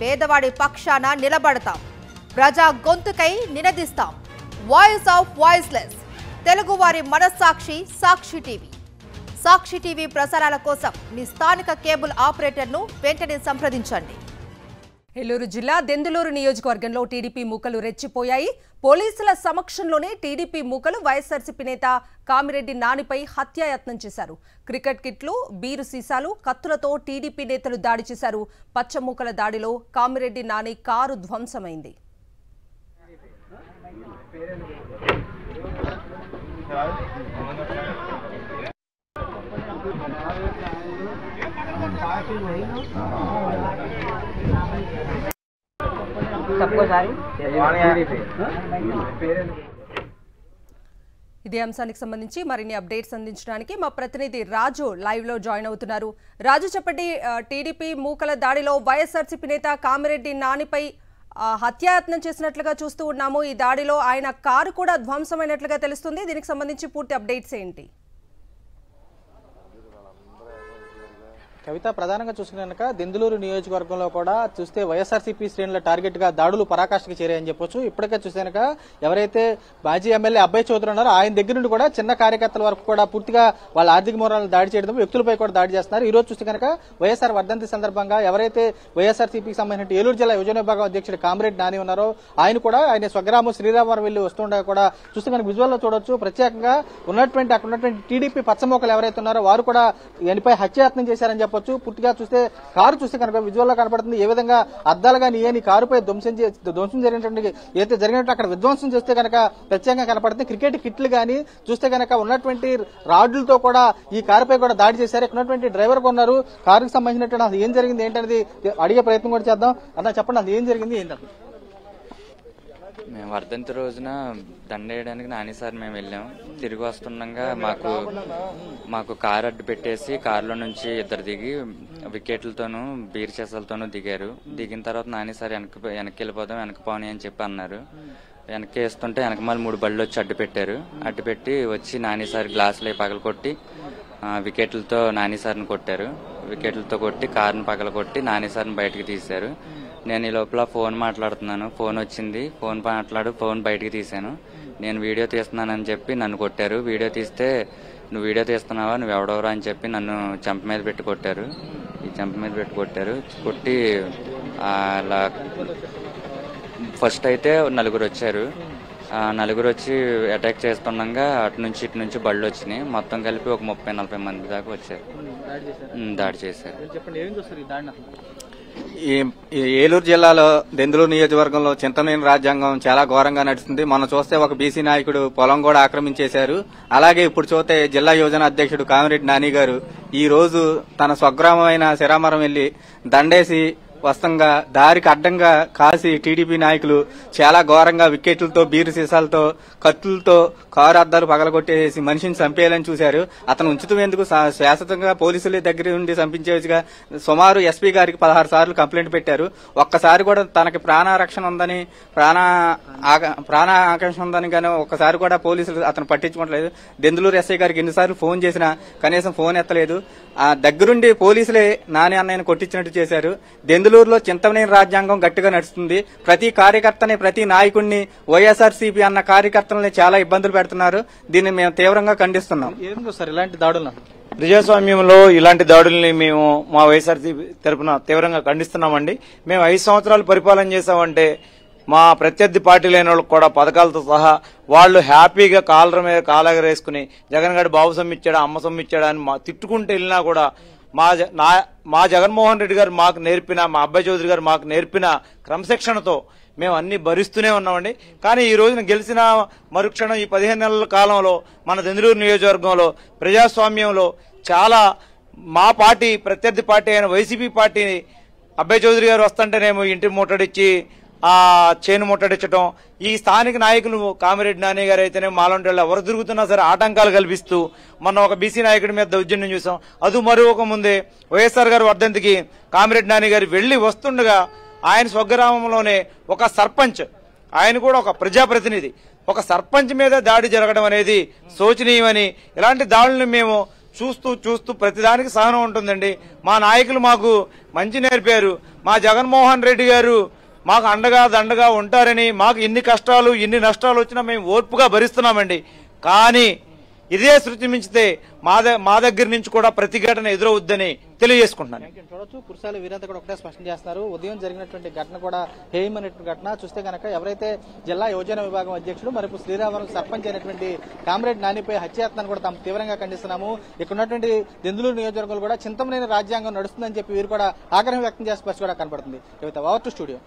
పేదవాడి పక్షాన నిలబడతాం, ప్రజా గొంతుకై నినదిస్తాం. వాయిస్ ఆఫ్ వాయిస్లెస్, తెలుగువారి మనస్సాక్షి సాక్షి టీవీ. సాక్షి టీవీ ప్రసారాల కోసం మీ స్థానిక కేబుల్ ఆపరేటర్ను వెంటనే సంప్రదించండి. ఏలూరు జిల్లా దెందులూరు నియోజకవర్గంలో టీడీపీ మూకలు రెచ్చిపోయాయి. పోలీసుల సమక్షంలోనే టీడీపీ మూకలు వైఎస్ఆర్సీపీ నేత కామిరెడ్డి నానిపై హత్యాయత్నం చేశారు. క్రికెట్ కిట్లు, బీరు సీసాలు, కత్తులతో టీడీపీ నేతలు దాడి చేశారు. పచ్చమూకల దాడిలో కామిరెడ్డి నాని కారు ధ్వంసమైంది. ఇదే అంశానికి సంబంధించి మరిన్ని అప్డేట్స్ అందించడానికి మా ప్రతినిధి రాజు లైవ్ లో జాయిన్ అవుతున్నారు. రాజు, చెప్పండి, టీడీపీ మూకల దాడిలో వైఎస్ఆర్సీపీ నేత కామిరెడ్డి నానిపై హత్యాయత్నం చేసినట్లుగా చూస్తూ ఉన్నాము. ఈ దాడిలో ఆయన కారు కూడా ధ్వంసమైనట్లుగా తెలుస్తుంది. దీనికి సంబంధించి పూర్తి అప్డేట్స్ ఏంటి? కవిత, ప్రధానంగా చూసుకునే కనుక దెందులూరు నియోజకవర్గంలో కూడా చూస్తే వైఎస్ఆర్సీపీ శ్రేణుల టార్గెట్ గా దాడులు పరాకాష్ఠకి చేరాయని చెప్పొచ్చు. ఇప్పటికే చూస్తే కనుక ఎవరైతే మాజీ ఎమ్మెల్యే అబ్బాయి చౌదరి ఉన్నారో ఆయన దగ్గర నుండి కూడా చిన్న కార్యకర్తల వరకు కూడా పూర్తిగా వాళ్ళ ఆర్థిక మూలాలను దాడి చేయడం, వ్యక్తులపై కూడా దాడి చేస్తున్నారు. ఈ రోజు చూస్తే కనుక వైఎస్ఆర్ వర్ధంతి సందర్భంగా ఎవరైతే వైఎస్ఆర్సీపీకి సంబంధించిన ఏలూరు జిల్లా యువజన విభాగం అధ్యక్షుడు కామిరెడ్డి నాని ఉన్నారో ఆయన కూడా ఆయన స్వగ్రామం శ్రీరామవరం వెళ్లి వస్తుండగా కూడా చూస్తే కనుక విజువల్ లో చూడొచ్చు. ప్రత్యేకంగా అక్కడ ఉన్నటువంటి టీడీపీ పచ్చమోకలు ఎవరైతే ఉన్నారో వారు కూడా ఈయనపై హత్యాయత్నం చేశారని చెప్పొచ్చు. పూర్తిగా చూస్తే కారు చూస్తే కనుక విజువల్ లో కనపడుతుంది. ఏ విధంగా అద్దాలుగా నీ కారుపై ధ్వంసం జరిగినటువంటి ఏదైతే జరిగినట్టు అక్కడ విధ్వంసం చేస్తే కనుక ప్రత్యేకంగా కనపడుతుంది. క్రికెట్ కిట్లు గానీ చూస్తే కనుక ఉన్నటువంటి రాడ్లతో కూడా ఈ కారుపై కూడా దాడి చేశారు. ఇక్కడ ఉన్నటువంటి డ్రైవర్ ఉన్నారు. కారుకు సంబంధించినట్టు అసలు ఏం జరిగింది ఏంటనేది అడిగే ప్రయత్నం కూడా చేద్దాం. అన్న, చెప్పండి, అసలు ఏం జరిగింది ఏంటంటే? మేము వర్ధంతి రోజున దండేయడానికి నాని సార్ మేము వెళ్ళాం. తిరిగి వస్తుండగా మాకు కారు అడ్డు పెట్టేసి కారులో నుంచి ఇద్దరు దిగి వికెట్లతోనూ బీర్ చేసలతోనూ దిగారు. దిగిన తర్వాత నాని సార్ వెనక్కి వెళ్ళిపోదాం, వెనక్కి పోనీ అని చెప్పి అన్నారు. వెనక్కి వేస్తుంటే వెనక మళ్ళీ 3 బళ్ళు వచ్చి అడ్డు పెట్టారు. అడ్డు పెట్టి వచ్చి నాని సార్ గ్లాసులు పగల కొట్టి వికెట్లతో నాని సార్ని కొట్టారు. వికెట్లతో కొట్టి కారుని పగల కొట్టి నాని సార్ని బయటకు తీశారు. నేను ఈ లోపల ఫోన్ మాట్లాడుతున్నాను. ఫోన్ వచ్చింది, ఫోన్ బయటికి తీశాను. నేను వీడియో తీస్తున్నానని చెప్పి నన్ను కొట్టారు. వీడియో తీస్తే నువ్వు వీడియో తీస్తున్నావా, నువ్వు ఎవడెవరా అని చెప్పి నన్ను చెంప మీద పెట్టి కొట్టారు. ఈ చెంప మీద పెట్టి కొట్టి అలా ఫస్ట్ అయితే 4 వచ్చారు. 4 వచ్చి అటాక్ చేస్తుండగా అటు నుంచి ఇటు నుంచి బళ్ళు వచ్చినాయి. మొత్తం కలిపి ఒక 30-40 మంది దాకా వచ్చారు, దాడి చేశారు. ఏలూరు జిల్లాలో దెందులూరు నియోజకవర్గంలో చింతనేని రాజ్యాంగం చాలా ఘోరంగా నడుస్తుంది. మనం చూస్తే ఒక బీసీ నాయకుడు పొలం కూడా ఆక్రమించేశారు. అలాగే ఇప్పుడు చూస్తే జిల్లా యువజన అధ్యక్షుడు కామిరెడ్డి నాని గారు ఈ రోజు తన స్వగ్రామమైన శ్రీరామవరం వెళ్లి దండేసి వస్తంగా దారికి అడ్డంగా కాసి టీడీపీ నాయకులు చాలా ఘోరంగా వికెట్లతో, బీరు సీసాలతో, కత్తులతో కారు అద్దాలు పగలగొట్టేసి మనిషిని చంపేయాలని చూశారు. అతను ఉంచుతూ ఎందుకు శాశ్వతంగా పోలీసుల దగ్గర నుండి చంపించేదిగా సుమారు ఎస్పీ గారికి 16 సార్లు కంప్లైంట్ పెట్టారు. ఒక్కసారి కూడా తనకి ప్రాణ ఉందని ప్రాణ ఆకాంక్ష ఉందని కానీ ఒక్కసారి కూడా పోలీసులు అతను పట్టించుకోవట్లేదు. దెందులూరు ఎస్ఐ గారికి ఎన్నిసార్లు ఫోన్ చేసినా కనీసం ఫోన్ ఎత్తలేదు. ఆ దగ్గరుండి పోలీసులే నాని అన్నయ్యను కొట్టించినట్టు చేశారు. దెందులూరులో చింతనేని రాజ్యాంగం గట్టిగా నడుస్తుంది. ప్రతి కార్యకర్తని, ప్రతి నాయకుడిని వైఎస్ఆర్సీపీ అన్న కార్యకర్తలని చాలా ఇబ్బందులు పెడుతున్నారు. దీన్ని మేము తీవ్రంగా ఖండిస్తున్నాం. ఏందో సార్ ఇలాంటి దాడులు? ప్రజాస్వామ్యంలో ఇలాంటి దాడుల్ని మేము మా వైఎస్ఆర్సీపీ తరఫున తీవ్రంగా ఖండిస్తున్నామండి. మేము 5 సంవత్సరాలు పరిపాలన చేశామంటే మా ప్రత్యర్థి పార్టీలైన వాళ్ళకి కూడా పథకాలతో సహా వాళ్ళు హ్యాపీగా కాలర మీద కాలగరేసుకుని జగన్ గారు బాబు సొమ్మిచ్చాడా, అమ్మ సొమ్మిచ్చాడా అని తిట్టుకుంటూ వెళ్ళినా కూడా మా జగన్మోహన్ రెడ్డి గారు మాకు నేర్పిన, మా అబ్బాయి చౌదరి గారు మాకు నేర్పిన క్రమశిక్షణతో మేము అన్ని భరిస్తూనే ఉన్నామండి. కానీ ఈ రోజున గెలిచిన మరుక్షణం ఈ 15 నెలల కాలంలో మన దెందులూరు నియోజకవర్గంలో ప్రజాస్వామ్యంలో చాలా మా పార్టీ ప్రత్యర్థి పార్టీ అయిన వైసీపీ పార్టీని అబ్బాయి చౌదరి గారు వస్తుంటేనేమో ఇంటి ముట్టడిచ్చి చేను ముట్టడించడం, ఈ స్థానిక నాయకులు కామిరెడ్డి నాని గారు అయితేనే మాలాంటి వాళ్ళు ఎవరు తిరుగుతున్నా సరే ఆటంకాలు కల్పిస్తూ మొన్న ఒక బీసీ నాయకుడి మీద దౌర్జన్యం చూసాం. అది మరొక ముందే వైఎస్ఆర్ గారు వర్ధంతికి కామిరెడ్డి నాని గారు వెళ్లి వస్తుండగా ఆయన స్వగ్రామంలోనే ఒక సర్పంచ్, ఆయన కూడా ఒక ప్రజాప్రతినిధి, ఒక సర్పంచ్ మీద దాడి జరగడం అనేది శోచనీయమని, ఇలాంటి దాడులను మేము చూస్తూ ప్రతిదానికి సహనం ఉంటుందండి. మా నాయకులు మాకు మంచి నేర్పారు. మా జగన్మోహన్ రెడ్డి గారు మాకు అండగా దండగా ఉంటారని, మాకు ఇన్ని కష్టాలు ఇన్ని నష్టాలు వచ్చినా మేము ఓర్పుగా భరిస్తున్నామండి. కానీ ఇదే శృతి మించితే మా దగ్గర నుంచి కూడా ప్రతిఘటన ఎదురవుద్దని తెలియజేసుకుంటున్నాను. చూడొచ్చు కుర్సాల వీరంతా కూడా ఒకటే స్పష్టం చేస్తున్నారు. ఉదయం జరిగినటువంటి ఘటన కూడా హేయమైనటువంటి ఘటన. చూస్తే కనుక ఎవరైతే జిల్లా యోజన విభాగం అధ్యక్షుడు మరియు శ్రీరామవరం సర్పంచ్ అయినటువంటి కామ్రేడ్ నానిపై హత్యాయత్నాన్ని కూడా తాము తీవ్రంగా ఖండిస్తున్నాము. ఇక్కడ ఉన్నటువంటి దెందులూరు నియోజకవర్గంలో కూడా చింతమనేని రాజ్యాంగం నడుస్తుందని చెప్పి వీరు కూడా ఆగ్రహం వ్యక్తం చేసే పరిస్థితి కూడా కనబడుతుంది. Over to studio.